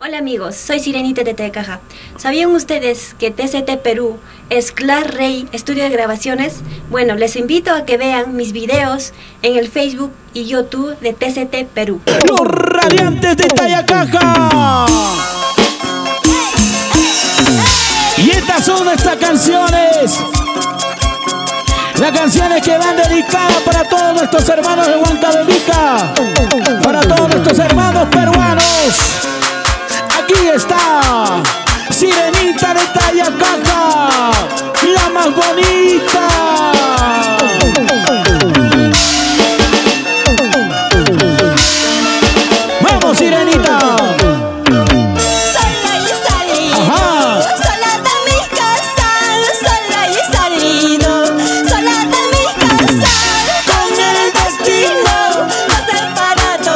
Hola amigos, soy Sirenita de Tecaja. ¿Sabían ustedes que TCT Perú es Clark Rey Estudio de Grabaciones? Bueno, les invito a que vean mis videos en el Facebook y YouTube de TCT Perú. Los radiantes de Tayacaja. Y estas son nuestras canciones. Las canciones que van dedicadas para todos nuestros hermanos de Huancavelica, para todos nuestros hermanos peruanos. Aquí está Sirenita de Tayacaja, la más bonita. Vamos, Sirenita. Sola y salido, sola de mi casa, sola y salido, sola de mi casa, con el destino nos separado,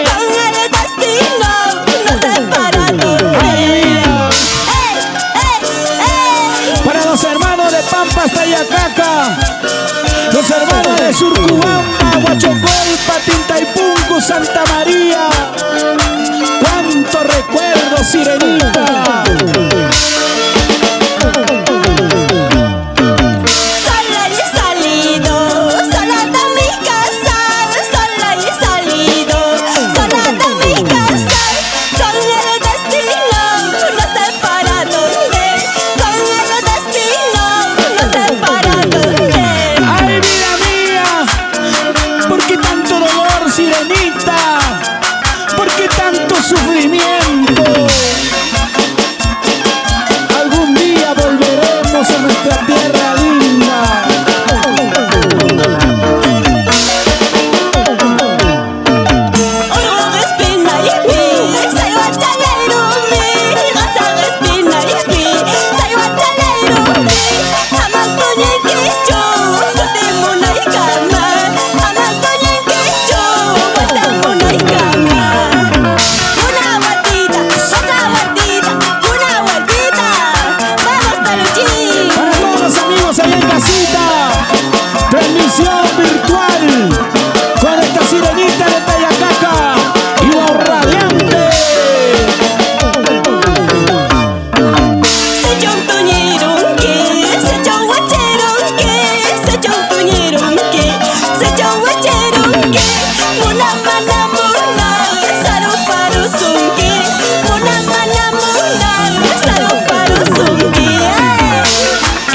con el destino nos separado. Para los hermanos de Pampas, Tayacaja, los hermanos de Surcubamba, Huachocolpa, Tintaypuncu, Santa María. ¡Cuánto recuerdo, Sirenita! Sola y salido, sola de mi casa, sola y salido, sola de mi casa, con el destino nos separado, con el destino nos separado. ¡Ay, vida mía! ¿Por qué tanto dolor, Sirenita? ¿Por qué tanto sufrimiento? Algún día volveremos a nuestra tierra linda. Para todos los amigos ahí en casita, transmisión virtual con esta Sirenita de Tayacaja y los radiantes.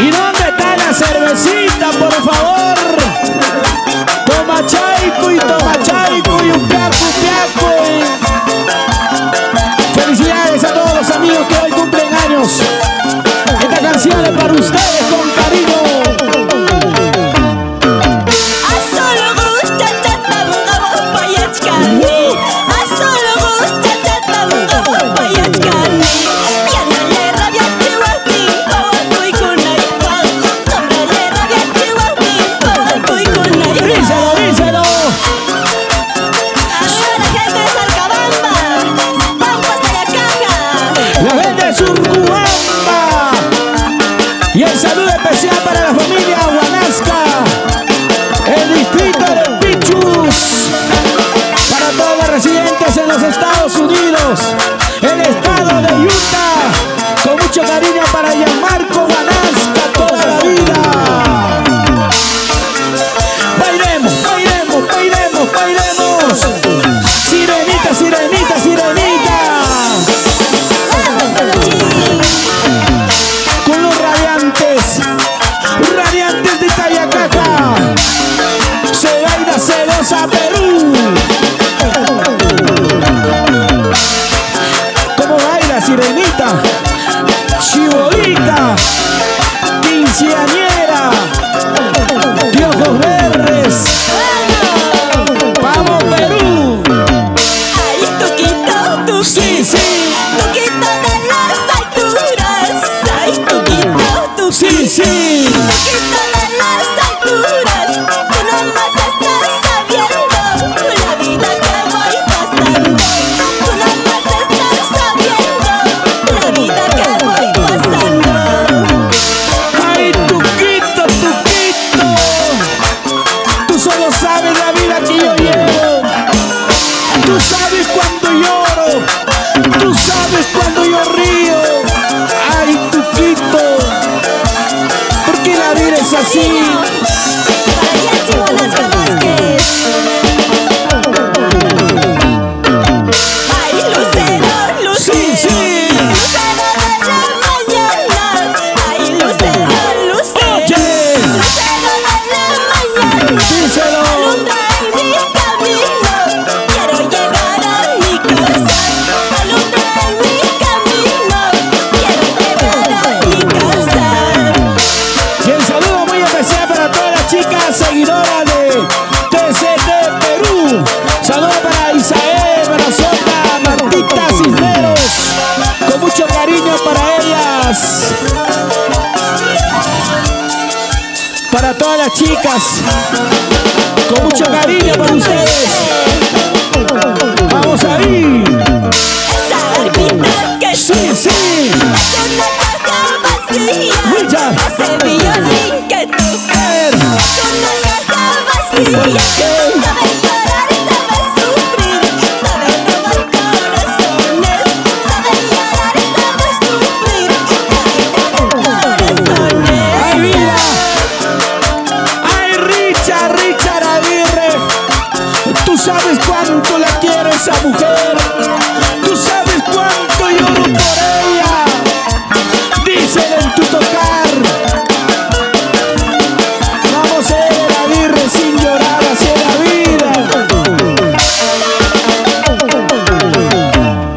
¿Y dónde está la cervecita, por favor? Toma chaico y un piaco. Felicidades a todos los amigos que hoy cumplen años. Esta canción es para ustedes con cariño. Díselo. La gente de Surcubamba. Y el saludo especial para la familia Huanasca, el distrito de Pichus, para todos los residentes en los Estados Unidos, el estado de Utah, con mucho cariño para Gianmarco Huanasca toda la vida. Bailemos. Sirenita. Con los radiantes de Tayacaja, se baila celosa Perú. ¿Cómo baila, Sirenita? Chibolita, quinceañera, de ojos verdes. ¡Vamos, Perú! Sí. Tuquito de las alturas, ay, tuquito. Sí. Tuquito de las alturas, tú nomás estás sabiendo la vida que voy pasando. Tú nomás estás sabiendo la vida que voy pasando. Ay, Tuquito. Tú solo sabes la vida que yo llevo. Tú sabes cuando lloro. Tú así. Para Yancy Guanasca Vázquez. Ay, lucero, lucero. Sí, sí. Lucero de la mañana. Ay, lucero, lucero. Oye, Lucero de la mañana. díselo. Alumbra en mi camino. Quiero llegar a mi casa. Alumbra en mi camino. Quiero llegar a mi casa. Y el saludo muy especial para todas las chicas seguidoras de TCT Perú. Saludos para Isael, para Sota, Martita Cisneros. Con mucho cariño para ellas. Para todas las chicas. Con mucho cariño para ustedes. Vamos ahí. Esa barbita que Sí, sí. es una caja vacía. Richard. Ese violín que toca es una caja vacía. Sabe llorar, sabe sufrir, sabe robar corazones. Sabe llorar, sabe sufrir, sabe robar corazones. ¡Ay, vida! ¡Ay, Richard Aguirre! Tú sabes cuánto la quiere esa mujer. Tú sabes cuánto lloro por ella. Díselo en tu tocar. Vamos a ver a Aguirre sin llorar hacia la vida.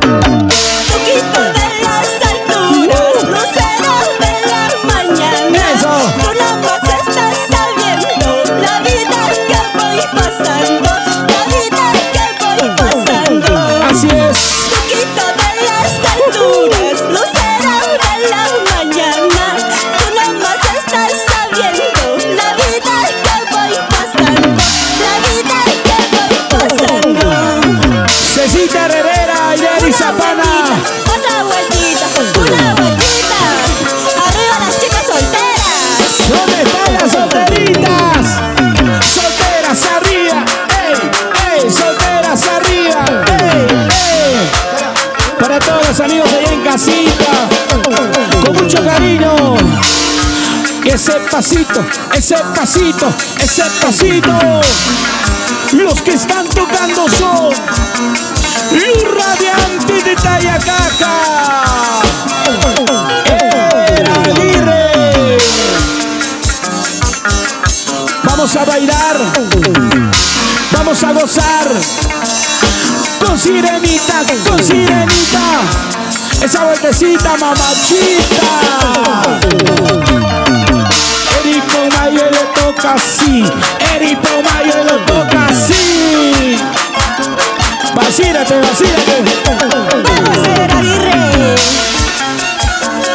Poquito de las alturas, lucero de la mañana. Eso. Tú nomás estás sabiendo la vida que voy pasando, la vida que voy pasando. Así es. Poquito de las alturas, lucero de la mañana. Tú nomás estás sabiendo la vida que voy pasando, la vida que voy pasando. Cecita Herrera y Eri Zapana. Otra vueltita, una vueltita. Arriba las chicas solteras. ¿Dónde están las solteritas? Solteras arriba, ey, ey, solteras arriba, ey, ey. Para todos los amigos allá en casita, con mucho cariño. Y ese pasito, ese pasito, ese pasito. Los que están tocando son Luz Radiante de Tayacaca. Aguirre. Vamos a bailar, vamos a gozar con sirenita, con sirenita. Esa vueltecita, mamachita. Eric Mayo le toca así, Eric Mayo le toca así. Vacílate, vacílate. Vamos a ver Aguirre.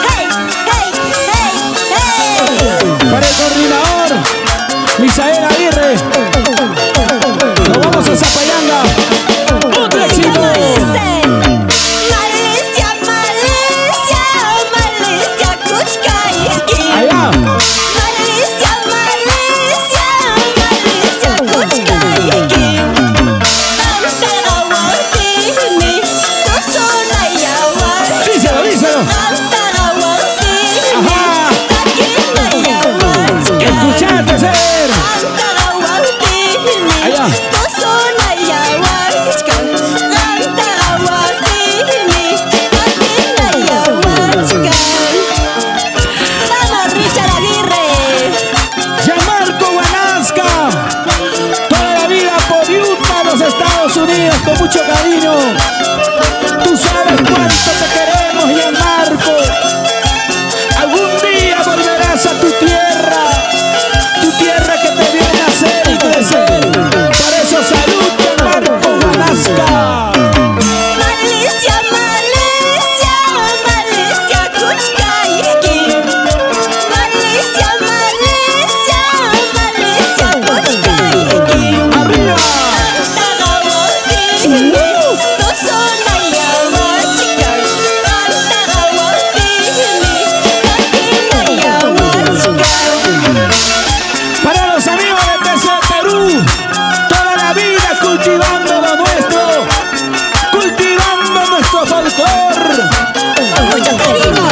Hey, hey, hey, hey. Para el coordinador, Misael Aguirre. Nos vamos a Zapayanga. Otro éxito. Malicia, Malicia, Malicia, Kuchkaiki. Allá. Malicia, Malicia, Malicia, Kuchkaiki. Antagawatini, Tosonayawa. Díselo, díselo. Antagawatini, Ajá. Takinayawa. Escuchate, ser. Antagawatini, Allá. Tosonayawa. Antagawatini, Takinayawa. Vamos, Richard Aguirre. Gianmarco Guanasca. Toda la vida por Utah, los Estados Unidos, con mucho cariño. Tú sabes cuánto te queremos, Gianmarco. Algún día volverás a tu tierra que te vio nacer y crecer. Por eso salud, Gianmarco Guanasca. Malicia, Malicia, Malicia, Kuchkaiki. Malicia, Malicia, Malicia, Kuchkaiki. Arriba. Antagawatini, Tosonayawa, chica. Antagawatini, Takinayawa, chica. Para los amigos de TC Perú, toda la vida cultivando lo nuestro, cultivando nuestro folclor. Con mucho cariño.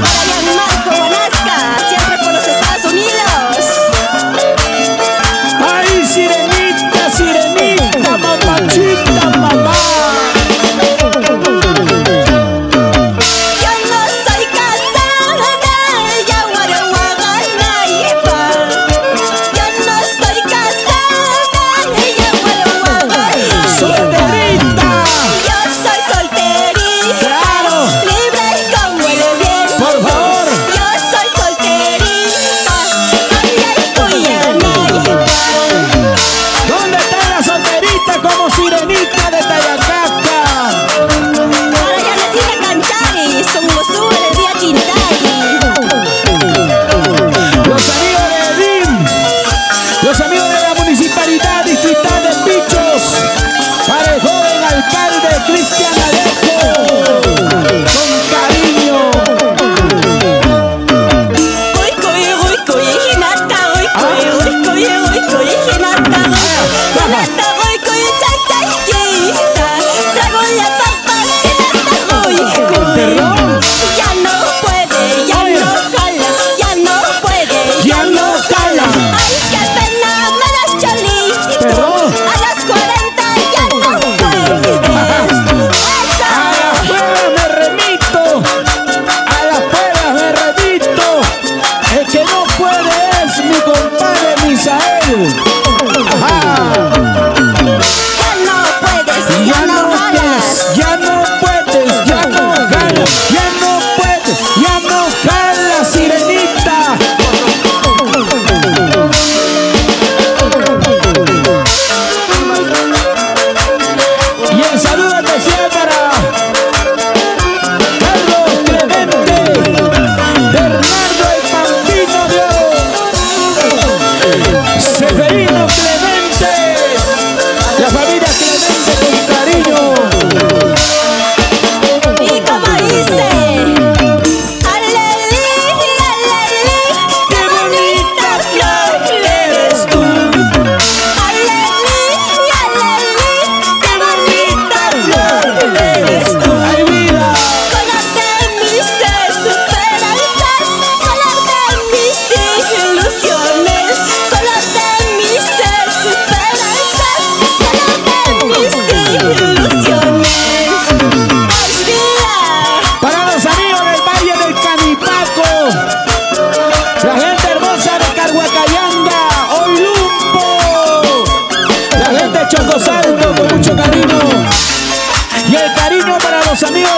Para Gianmarco Guanasca, siempre por los Estados Unidos.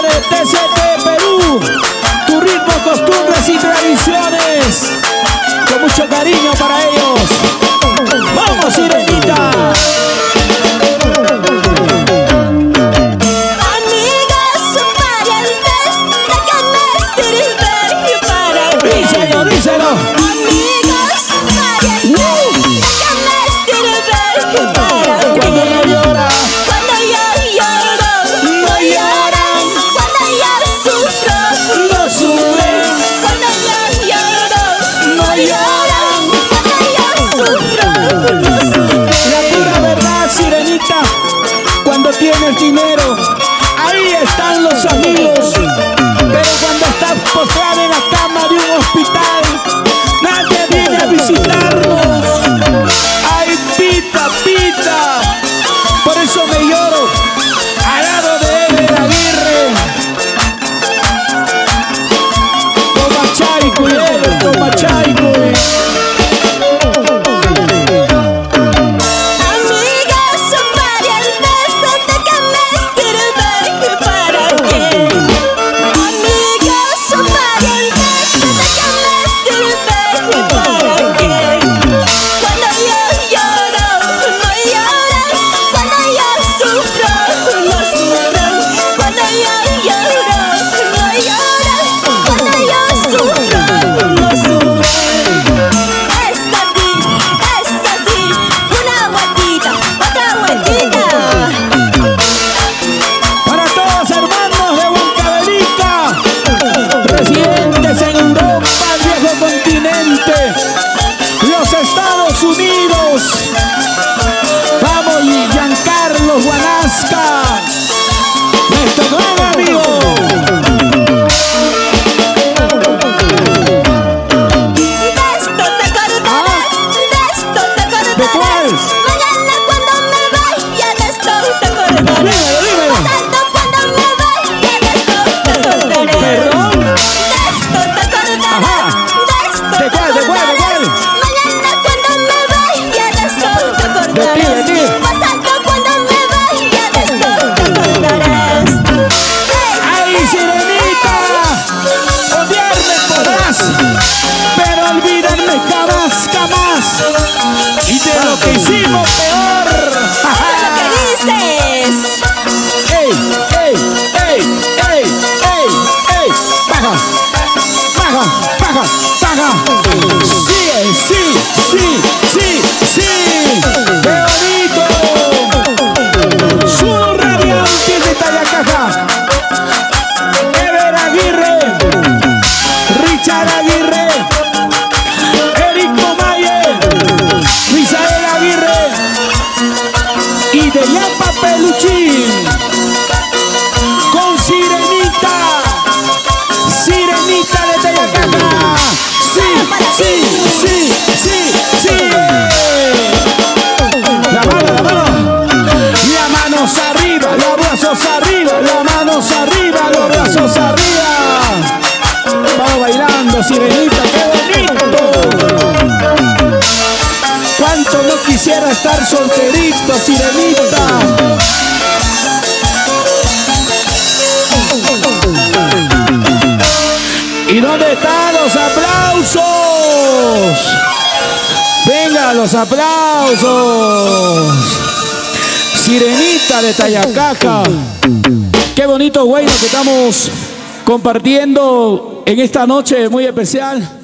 de TCT Perú, tu ritmo, costumbres y tradiciones, con mucho cariño para ellos. ¡Vamos, Sirenita! Tienes dinero, ahí están los amigos, pero cuando estás postrado en la cama de un hospital, nadie viene a visitarnos. Ay, pita, pita, por eso me lloro al lado de Ever Aguirre. Toma chaico, toma chaico. Los Estados Unidos, vamos, y Giancarlo Guanasca, nuestro gran amigo. ¿De cuál? Mañana cuando me vaya de esto te acordaré. Dímelo. Pasando cuando me vaya de esto te acordaré. ¿Perdón? De esto te acordarás. Ajá. De ¿De esto cuál? te acordarás. Mañana cuando me vaya de esto te acordarás. De ti. Pasando cuando me vaya de esto te acordarás. ¡Ay, Sirenita! Odiarme podrás, pero olvidarme jamás, jamás. Y de lo que hicimos peor. Lo que dices. ¡Ey, ey, ey, ey, ey, ey! ¡Baja! ¡Baja! ¡Baja! ¡Baja! ¡Sí, sí, sí, sí, sí! ¡Qué bonito! ¡Su radiante de Tayacaja! Ever Aguirre, Richard Aguirre, Eric Momaye, Misael Aguirre y de Yapa Peluchín, con Sirenita, Sirenita de Tayacaja. Sí, sí, sí, sí, sí. La mano, las manos arriba, los brazos arriba, las manos arriba, los brazos arriba. Vamos bailando, Sirenita, qué bonito. Cuánto no quisiera estar solterito, Sirenita. ¿Y dónde están los aplausos? Venga, los aplausos. Sirenita de Tayacaja. Qué bonito, güey, lo que estamos compartiendo en esta noche muy especial.